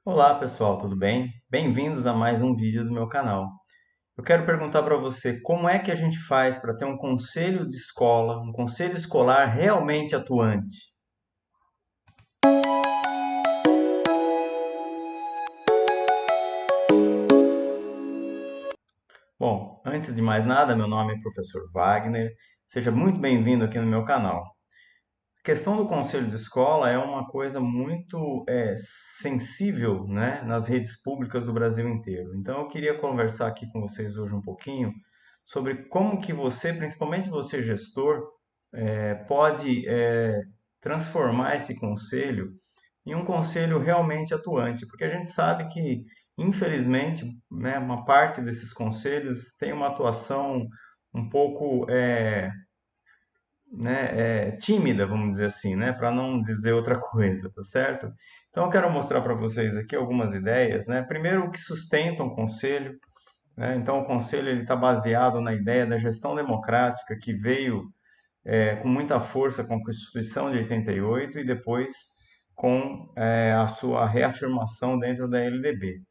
Olá pessoal, tudo bem? Bem-vindos a mais um vídeo do meu canal. Eu quero perguntar para você como é que a gente faz para ter um conselho de escola, um conselho escolar realmente atuante. Bom, antes de mais nada, meu nome é Professor Wagner. Seja muito bem-vindo aqui no meu canal. A questão do conselho de escola é uma coisa muito sensível, né, nas redes públicas do Brasil inteiro. Então, eu queria conversar aqui com vocês hoje um pouquinho sobre como que você, principalmente você gestor, pode transformar esse conselho em um conselho realmente atuante, porque a gente sabe que, infelizmente, né, uma parte desses conselhos tem uma atuação um pouco tímida, vamos dizer assim, né, para não dizer outra coisa, tá certo? Então eu quero mostrar para vocês aqui algumas ideias, né? Primeiro, o que sustenta um conselho, né? Então o conselho ele está baseado na ideia da gestão democrática que veio com muita força com a Constituição de 88 e depois com a sua reafirmação dentro da LDB.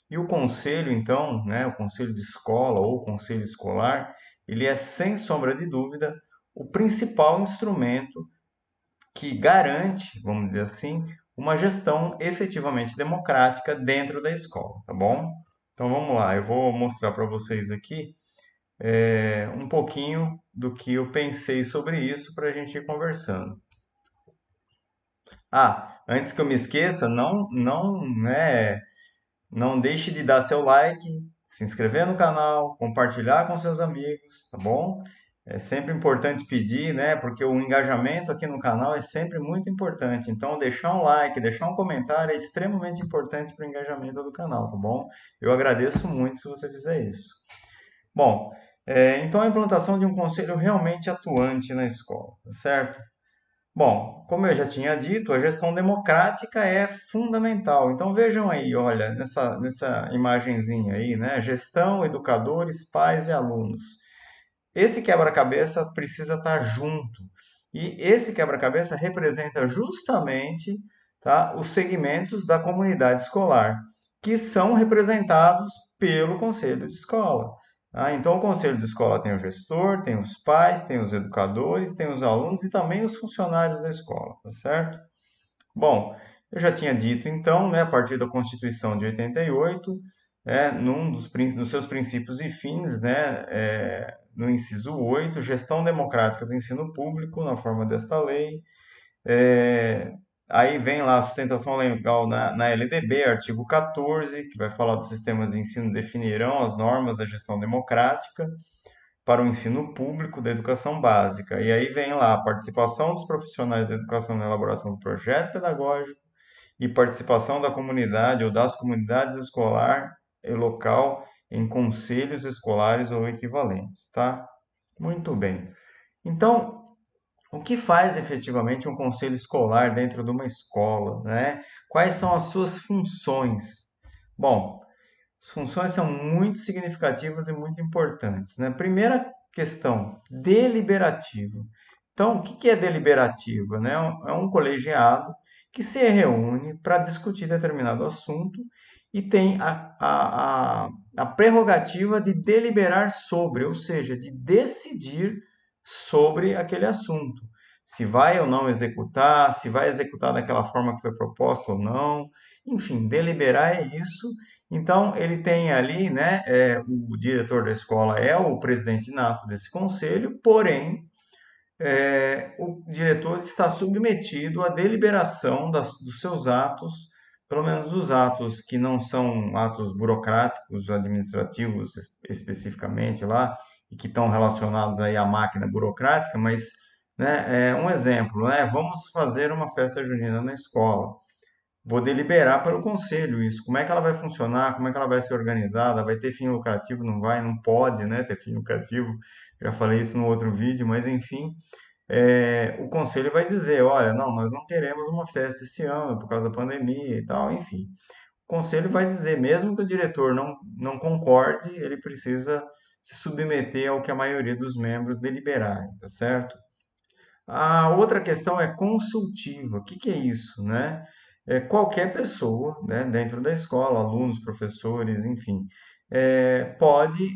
E o conselho, então, né, o conselho de escola ou conselho escolar, ele é, sem sombra de dúvida, o principal instrumento que garante, vamos dizer assim, uma gestão efetivamente democrática dentro da escola, tá bom? Então vamos lá, eu vou mostrar para vocês aqui um pouquinho do que eu pensei sobre isso para a gente ir conversando. Ah, antes que eu me esqueça, não deixe de dar seu like, se inscrever no canal, compartilhar com seus amigos, tá bom? É sempre importante pedir, né? Porque o engajamento aqui no canal é sempre muito importante. Então, deixar um like, deixar um comentário é extremamente importante para o engajamento do canal, tá bom? Eu agradeço muito se você fizer isso. Bom, então a implantação de um conselho realmente atuante na escola, tá certo? Bom, como eu já tinha dito, a gestão democrática é fundamental. Então vejam aí, olha, nessa imagenzinha aí, né? Gestão, educadores, pais e alunos. Esse quebra-cabeça precisa estar junto. E esse quebra-cabeça representa justamente, tá, os segmentos da comunidade escolar, que são representados pelo conselho de escola. Tá? Então, o conselho de escola tem o gestor, tem os pais, tem os educadores, tem os alunos e também os funcionários da escola, tá certo? Bom, eu já tinha dito então, né, a partir da Constituição de 88, nos seus princípios e fins, né, no inciso 8, gestão democrática do ensino público, na forma desta lei. É, Aí vem lá a sustentação legal na LDB, artigo 14, que vai falar dos sistemas de ensino definirão as normas da gestão democrática para o ensino público da educação básica. E aí vem lá a participação dos profissionais da educação na elaboração do projeto pedagógico e participação da comunidade ou das comunidades escolar e local em conselhos escolares ou equivalentes, tá? Muito bem. Então, o que faz efetivamente um conselho escolar dentro de uma escola, né? Quais são as suas funções? Bom, as funções são muito significativas e muito importantes, né? Primeira questão, deliberativa. Então, o que é deliberativa, né? É um colegiado que se reúne para discutir determinado assunto e tem a prerrogativa de deliberar sobre, ou seja, de decidir sobre aquele assunto. Se vai ou não executar, se vai executar daquela forma que foi proposta ou não. Enfim, deliberar é isso. Então, ele tem ali, né, o diretor da escola é o presidente nato desse conselho, porém, o diretor está submetido à deliberação dos seus atos, pelo menos dos atos que não são atos burocráticos, administrativos especificamente lá, e que estão relacionados aí à máquina burocrática, mas, né, um exemplo, né, vamos fazer uma festa junina na escola. Vou deliberar pelo conselho isso. Como é que ela vai funcionar? Como é que ela vai ser organizada? Vai ter fim lucrativo? Não vai? Não pode, né, ter fim lucrativo. Já falei isso no outro vídeo, mas enfim, o conselho vai dizer, olha, não, nós não teremos uma festa esse ano por causa da pandemia e tal, enfim. O conselho vai dizer, mesmo que o diretor não concorde, ele precisa se submeter ao que a maioria dos membros deliberarem, tá certo? A outra questão é consultiva. O que que é isso, né? qualquer pessoa, né, dentro da escola, alunos, professores, enfim, pode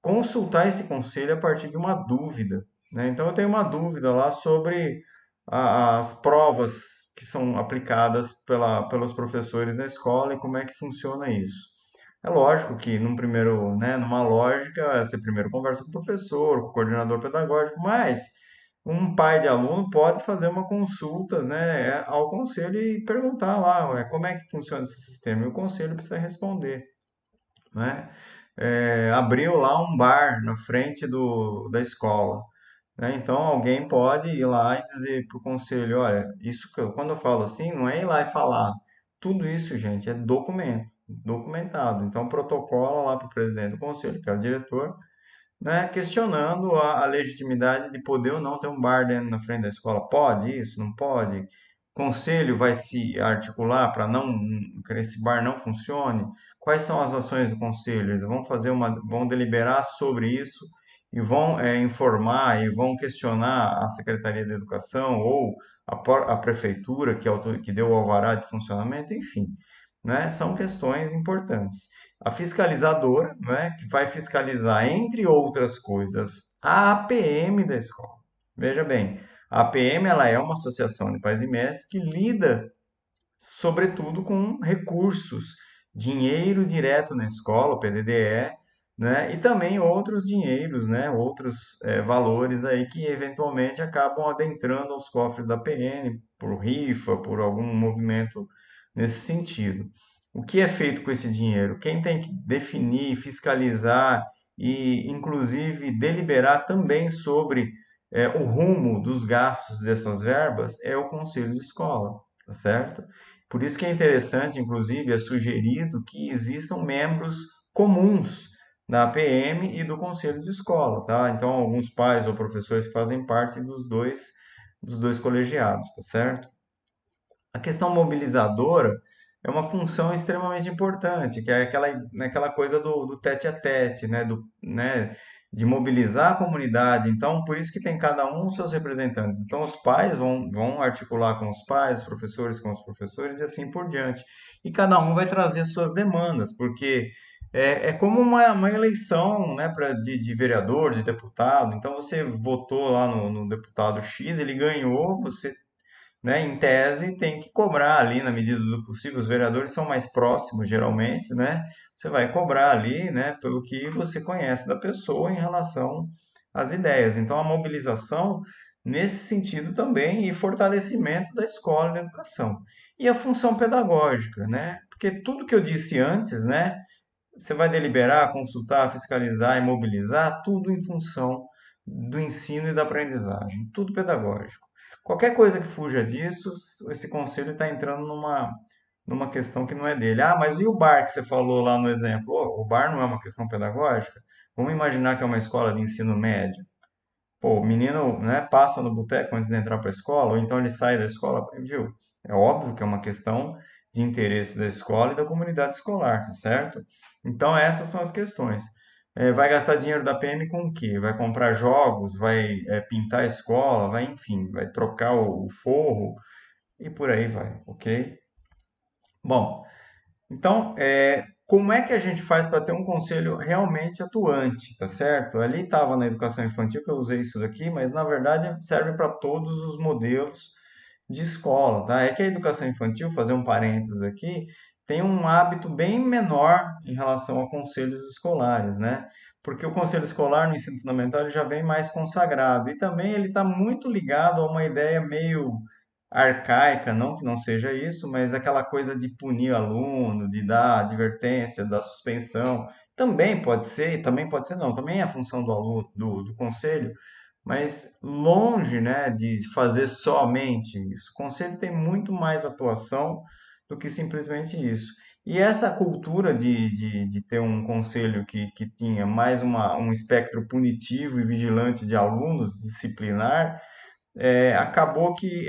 consultar esse conselho a partir de uma dúvida, né? Então, eu tenho uma dúvida lá sobre as provas que são aplicadas pelos professores na escola e como é que funciona isso. É lógico que num primeiro, né, numa lógica, você primeiro conversa com o professor, com o coordenador pedagógico, mas um pai de aluno pode fazer uma consulta, né, ao conselho e perguntar lá, ué, como é que funciona esse sistema? E o conselho precisa responder, né? Abriu lá um bar na frente da escola, né? Então alguém pode ir lá e dizer para o conselho, olha, quando eu falo assim, não é ir lá e falar. Tudo isso, gente, é documentado. Então protocola lá para o presidente do conselho, que é o diretor, né, questionando a legitimidade de poder ou não ter um bar dentro na frente da escola. Pode isso? Não pode? O conselho vai se articular para não que esse bar não funcione? Quais são as ações do conselho? Eles vão deliberar sobre isso e vão informar e vão questionar a Secretaria de Educação ou a prefeitura que deu o alvará de funcionamento, enfim, né? São questões importantes. A fiscalizadora, né, que vai fiscalizar, entre outras coisas, a APM da escola. Veja bem, a APM ela é uma associação de pais e mestres que lida, sobretudo, com recursos, dinheiro direto na escola, o PDDE, né, e também outros dinheiros, né, outros valores aí que eventualmente acabam adentrando aos cofres da PN por rifa, por algum movimento nesse sentido. O que é feito com esse dinheiro? Quem tem que definir, fiscalizar e, inclusive, deliberar também sobre o rumo dos gastos dessas verbas é o conselho de escola, tá certo? Por isso que é interessante, inclusive, é sugerido que existam membros comuns da APM e do conselho de escola, tá? Então, alguns pais ou professores que fazem parte dos dois colegiados, tá certo? A questão mobilizadora é uma função extremamente importante, que é aquela coisa do tete a tete, né? De mobilizar a comunidade. Então, por isso que tem cada um os seus representantes. Então, os pais vão articular com os pais, os professores com os professores e assim por diante. E cada um vai trazer as suas demandas, porque é como uma eleição, né, de vereador, de deputado. Então, você votou lá no deputado X, ele ganhou, você, né, em tese, tem que cobrar ali na medida do possível. Os vereadores são mais próximos, geralmente, né? Você vai cobrar ali, né, pelo que você conhece da pessoa em relação às ideias. Então, a mobilização nesse sentido também e fortalecimento da escola e da educação. E a função pedagógica, né? Porque tudo que eu disse antes, né, você vai deliberar, consultar, fiscalizar e mobilizar, tudo em função do ensino e da aprendizagem, tudo pedagógico. Qualquer coisa que fuja disso, esse conselho está entrando numa questão que não é dele. Ah, mas e o bar que você falou lá no exemplo? O bar não é uma questão pedagógica? Vamos imaginar que é uma escola de ensino médio. Pô, o menino, né, passa no boteco antes de entrar para a escola, ou então ele sai da escola, viu? É óbvio que é uma questão de interesse da escola e da comunidade escolar, tá certo? Então, essas são as questões. Vai gastar dinheiro da PM com o quê? Vai comprar jogos, vai pintar a escola, vai, enfim, vai trocar o forro e por aí vai, ok? Bom, então, como é que a gente faz para ter um conselho realmente atuante, tá certo? Ali estava na educação infantil que eu usei isso daqui, mas na verdade serve para todos os modelos de escola, tá? É que a educação infantil, fazer um parênteses aqui, tem um hábito bem menor em relação a conselhos escolares, né? Porque o conselho escolar no ensino fundamental ele já vem mais consagrado e também ele está muito ligado a uma ideia meio arcaica, não que não seja isso, mas aquela coisa de punir o aluno, de dar advertência, da suspensão, também pode ser não, também é a função do aluno, do conselho, mas longe, né, de fazer somente isso. O conselho tem muito mais atuação do que simplesmente isso. E essa cultura de ter um conselho que tinha mais um espectro punitivo e vigilante de alunos, disciplinar, acabou que,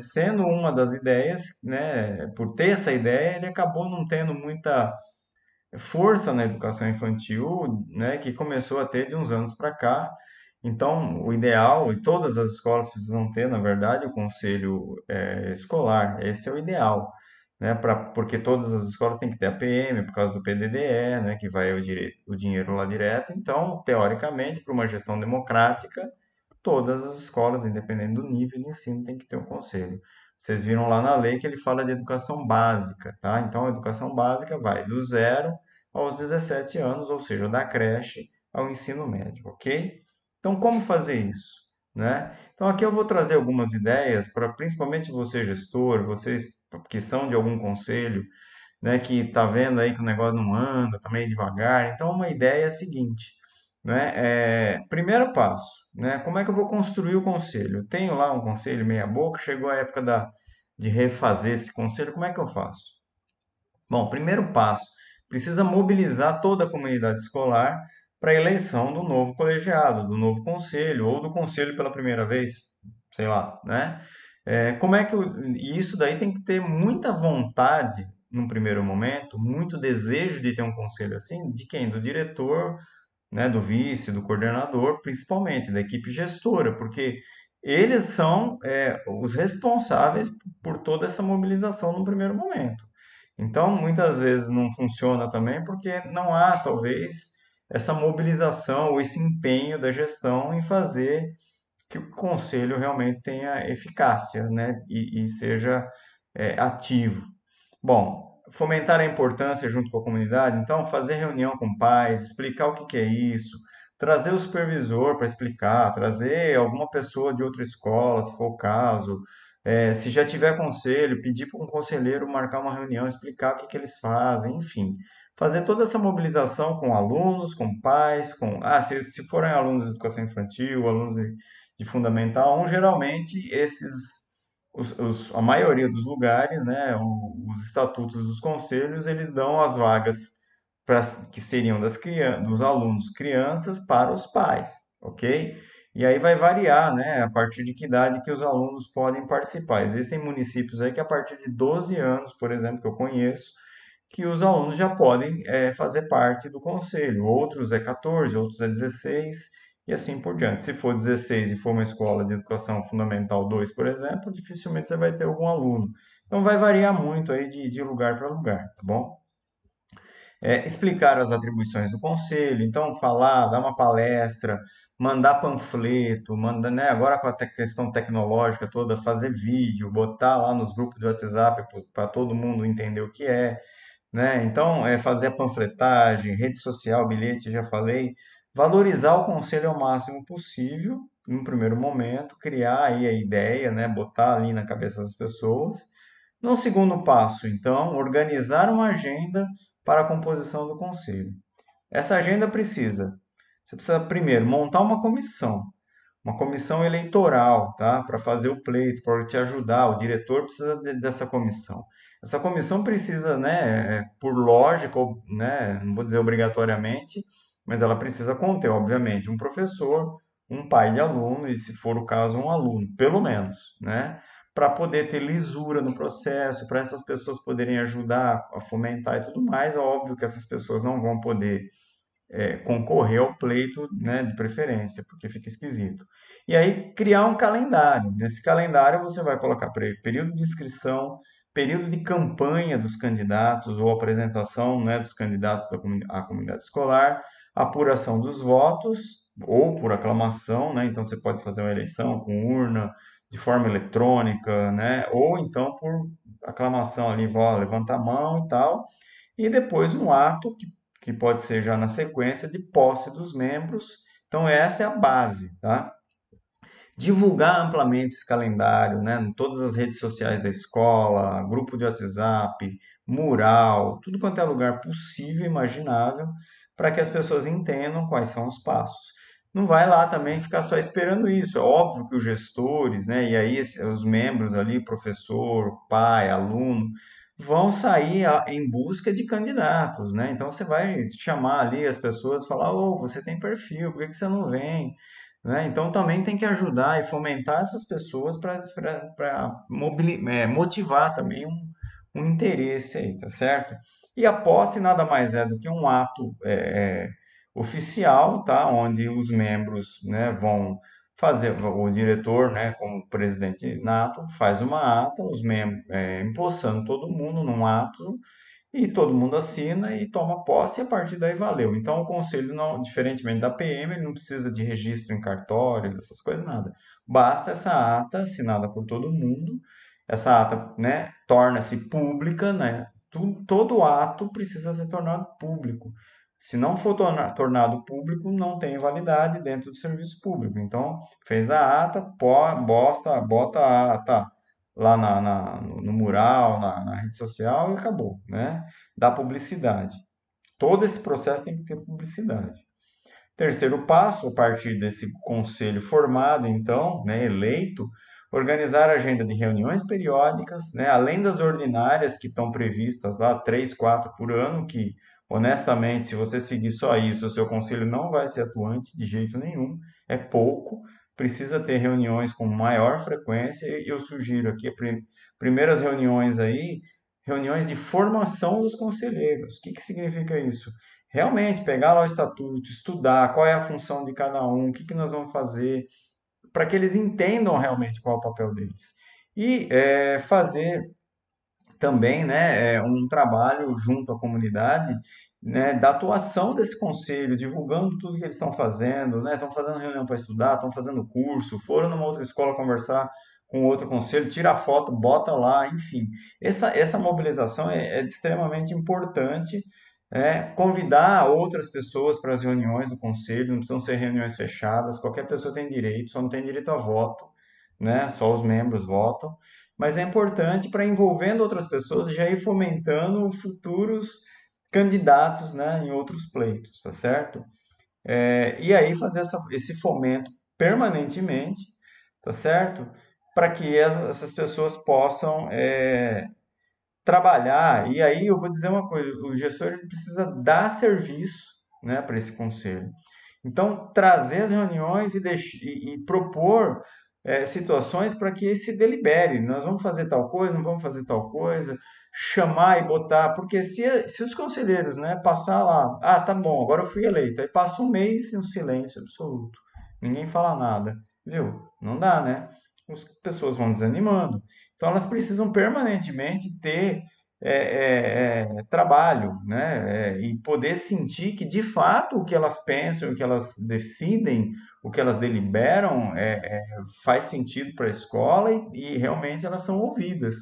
sendo uma das ideias, né, por ter essa ideia, ele acabou não tendo muita força na educação infantil, né, que começou a ter de uns anos para cá, Então, o ideal, e todas as escolas precisam ter, na verdade, o conselho escolar. Esse é o ideal, né? Porque todas as escolas têm que ter a PM por causa do PDDE, né? Que vai o dinheiro lá direto. Então, teoricamente, para uma gestão democrática, todas as escolas, independente do nível de ensino, tem que ter um conselho. Vocês viram lá na lei que ele fala de educação básica, tá? Então, a educação básica vai do 0 aos 17 anos, ou seja, da creche ao ensino médio, ok? Então, como fazer isso, né? Então, aqui eu vou trazer algumas ideias para, principalmente você, gestor, vocês que são de algum conselho, né, que está vendo aí que o negócio não anda, está meio devagar. Então, uma ideia é a seguinte, né? Primeiro passo, né? Como é que eu vou construir o conselho? Eu tenho lá um conselho meia boca, chegou a época de refazer esse conselho, como é que eu faço? Bom, primeiro passo, precisa mobilizar toda a comunidade escolar para a eleição do novo colegiado, do novo conselho, ou do conselho pela primeira vez, sei lá, né? Como é que e isso daí tem que ter muita vontade num primeiro momento, muito desejo de ter um conselho assim, de quem? Do diretor, né, do vice, do coordenador, principalmente, da equipe gestora, porque eles são os responsáveis por toda essa mobilização no primeiro momento. Então, muitas vezes não funciona também porque não há, talvez, essa mobilização ou esse empenho da gestão em fazer que o conselho realmente tenha eficácia, né, e seja ativo. Bom, fomentar a importância junto com a comunidade, então fazer reunião com pais, explicar o que que é isso, trazer o supervisor para explicar, trazer alguma pessoa de outra escola, se for o caso. Se já tiver conselho, pedir para um conselheiro marcar uma reunião, explicar o que que eles fazem, enfim. Fazer toda essa mobilização com alunos, com pais, se forem alunos de educação infantil, alunos de fundamental 1, geralmente a maioria dos lugares, né, os estatutos dos conselhos, eles dão as vagas que seriam dos alunos crianças para os pais, ok? E aí vai variar, né, a partir de que idade que os alunos podem participar. Existem municípios aí que a partir de 12 anos, por exemplo, que eu conheço, que os alunos já podem fazer parte do conselho. Outros é 14, outros é 16 e assim por diante. Se for 16 e for uma escola de educação fundamental 2, por exemplo, dificilmente você vai ter algum aluno. Então vai variar muito aí de lugar para lugar, tá bom? Explicar as atribuições do conselho, então falar, dar uma palestra, mandar panfleto, né, agora com a questão tecnológica toda, fazer vídeo, botar lá nos grupos do WhatsApp para todo mundo entender o que é, né? Então, fazer a panfletagem, rede social, bilhete, já falei, valorizar o conselho ao máximo possível, no primeiro momento, criar aí a ideia, né? Botar ali na cabeça das pessoas. No segundo passo, então, organizar uma agenda para a composição do conselho. Essa agenda você precisa primeiro montar uma comissão eleitoral, tá? Para fazer o pleito, para te ajudar. O diretor precisa dessa comissão. Essa comissão precisa, né, por lógica, né, não vou dizer obrigatoriamente, mas ela precisa conter, obviamente, um professor, um pai de aluno e, se for o caso, um aluno, pelo menos, né? Para poder ter lisura no processo, para essas pessoas poderem ajudar a fomentar e tudo mais. É óbvio que essas pessoas não vão poder concorrer ao pleito, né, de preferência, porque fica esquisito. E aí criar um calendário. Nesse calendário você vai colocar período de inscrição, período de campanha dos candidatos ou apresentação, né, dos candidatos à comunidade escolar, apuração dos votos ou por aclamação, né? Então você pode fazer uma eleição com urna de forma eletrônica, né? Ou então por aclamação ali, levanta a mão e tal. E depois um ato que pode ser já na sequência de posse dos membros. Então essa é a base, tá? Divulgar amplamente esse calendário, né, em todas as redes sociais da escola, grupo de WhatsApp, mural, tudo quanto é lugar possível, imaginável, para que as pessoas entendam quais são os passos. Não vai lá também ficar só esperando isso. É óbvio que os gestores, né, e aí os membros ali, professor, pai, aluno, vão sair em busca de candidatos, né? Então você vai chamar ali as pessoas e falar: "Ô, você tem perfil, por que que você não vem?", né? Então também tem que ajudar e fomentar essas pessoas para motivar também um interesse aí, tá certo? E a posse nada mais é do que um ato oficial, tá? Onde os membros, né, vão fazer, o diretor, né, como presidente nato, faz uma ata, os membros, empossando todo mundo num ato, e todo mundo assina e toma posse, e a partir daí valeu. Então, o conselho, não, diferentemente da PM, ele não precisa de registro em cartório, dessas coisas, nada. Basta essa ata assinada por todo mundo. Essa ata, né, torna-se pública, né? Todo ato precisa ser tornado público. Se não for tornado público, não tem validade dentro do serviço público. Então, fez a ata, bota a ata lá no mural, na rede social e acabou, né? Dá publicidade. Todo esse processo tem que ter publicidade. Terceiro passo, a partir desse conselho formado, então, né, eleito, organizar a agenda de reuniões periódicas, né, além das ordinárias que estão previstas lá, 3, 4 por ano, que, honestamente, se você seguir só isso, o seu conselho não vai ser atuante de jeito nenhum, é pouco, precisa ter reuniões com maior frequência, e eu sugiro aqui, primeiras reuniões aí, reuniões de formação dos conselheiros. O que significa isso? Realmente pegar lá o estatuto, estudar qual é a função de cada um, o que nós vamos fazer, para que eles entendam realmente qual é o papel deles. E fazer também, né, um trabalho junto à comunidade, né, da atuação desse conselho, divulgando tudo que eles estão fazendo, né, estão fazendo reunião para estudar, estão fazendo curso, foram numa outra escola conversar com outro conselho, tira a foto, bota lá, enfim. Essa mobilização é extremamente importante, convidar outras pessoas para as reuniões do conselho, não precisam ser reuniões fechadas, qualquer pessoa tem direito, só não tem direito a voto, né, só os membros votam, mas é importante para envolvendo outras pessoas e já ir fomentando futuros candidatos, né, em outros pleitos, tá certo? E aí fazer esse fomento permanentemente, tá certo? Para que essas pessoas possam trabalhar. E aí eu vou dizer uma coisa: o gestor ele precisa dar serviço, né, para esse conselho. Então, trazer as reuniões e propor situações para que se delibere. Nós vamos fazer tal coisa, não vamos fazer tal coisa, chamar e botar, porque se os conselheiros, né, passar lá, ah, tá bom, agora eu fui eleito, aí passa um mês em um silêncio absoluto, ninguém fala nada, viu? Não dá, né? As pessoas vão desanimando. Então, elas precisam permanentemente ter trabalho, né? E poder sentir que de fato o que elas pensam, o que elas decidem, o que elas deliberam faz sentido para a escola e realmente elas são ouvidas.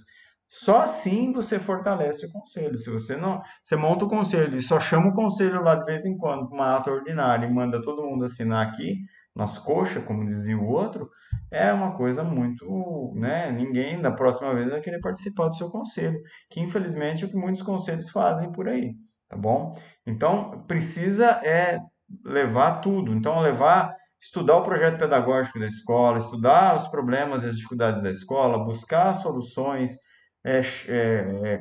Só assim você fortalece o conselho. Se você não, você monta o conselho e só chama o conselho lá de vez em quando para uma ata ordinária e manda todo mundo assinar aqui nas coxas, como dizia o outro, é uma coisa muito, né? Ninguém da próxima vez vai querer participar do seu conselho, que infelizmente é o que muitos conselhos fazem por aí, tá bom? Então, precisa levar tudo. Então, estudar o projeto pedagógico da escola, estudar os problemas e as dificuldades da escola, buscar soluções,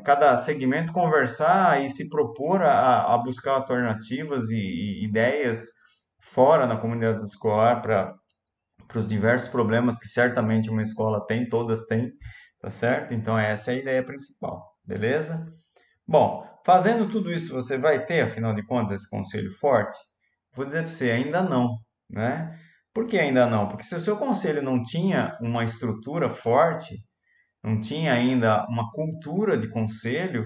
cada segmento conversar e se propor a buscar alternativas e ideias fora na comunidade escolar para os diversos problemas que certamente uma escola tem, todas têm, tá certo? Então essa é a ideia principal, beleza? Bom, fazendo tudo isso, você vai ter, afinal de contas, esse conselho forte? Vou dizer para você, ainda não, né? Por que ainda não? Porque se o seu conselho não tinha uma estrutura forte, não tinha ainda uma cultura de conselho,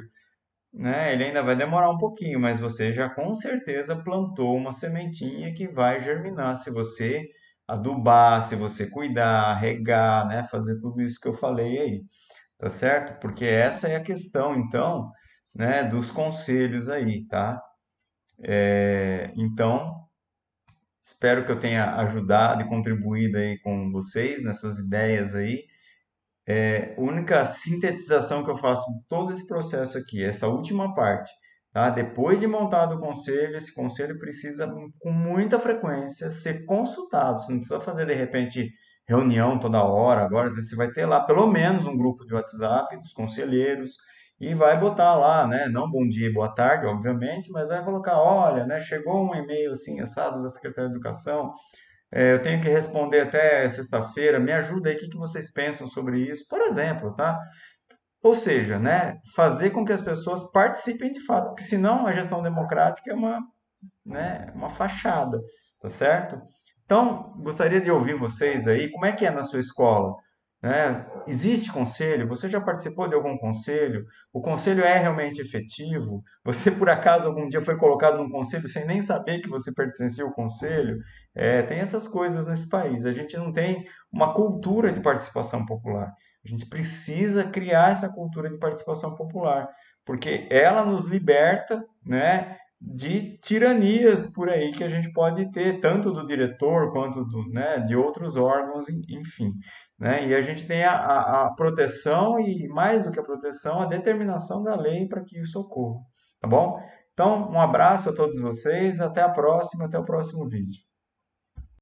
né? Ele ainda vai demorar um pouquinho, mas você já com certeza plantou uma sementinha que vai germinar se você adubar, se você cuidar, regar, né? Fazer tudo isso que eu falei aí, tá certo? Porque essa é a questão, então, né, dos conselhos aí, tá? Então, espero que eu tenha ajudado e contribuído aí com vocês nessas ideias aí. A única sintetização que eu faço de todo esse processo aqui, essa última parte, tá? Depois de montado o conselho, esse conselho precisa, com muita frequência, ser consultado. Você não precisa fazer, de repente, reunião toda hora. Agora, você vai ter lá pelo menos um grupo de WhatsApp dos conselheiros e vai botar lá, né? Não bom dia e boa tarde, obviamente, mas vai colocar, olha, né? Chegou um e-mail assim, assado da Secretaria de Educação, eu tenho que responder até sexta-feira. Me ajuda aí, o que que vocês pensam sobre isso? Por exemplo, tá? Ou seja, né, fazer com que as pessoas participem de fato, porque senão a gestão democrática é uma né, uma fachada, tá certo? Então, gostaria de ouvir vocês aí, como é que é na sua escola? Né? Existe conselho? Você já participou de algum conselho? O conselho é realmente efetivo? Você, por acaso, algum dia foi colocado num conselho sem nem saber que você pertencia ao conselho? Tem essas coisas nesse país. A gente não tem uma cultura de participação popular. A gente precisa criar essa cultura de participação popular, porque ela nos liberta, né, de tiranias por aí que a gente pode ter, tanto do diretor quanto né, de outros órgãos, enfim. Né? E a gente tem a proteção e, mais do que a proteção, a determinação da lei para que isso ocorra. Tá bom? Então, um abraço a todos vocês, até a próxima, até o próximo vídeo.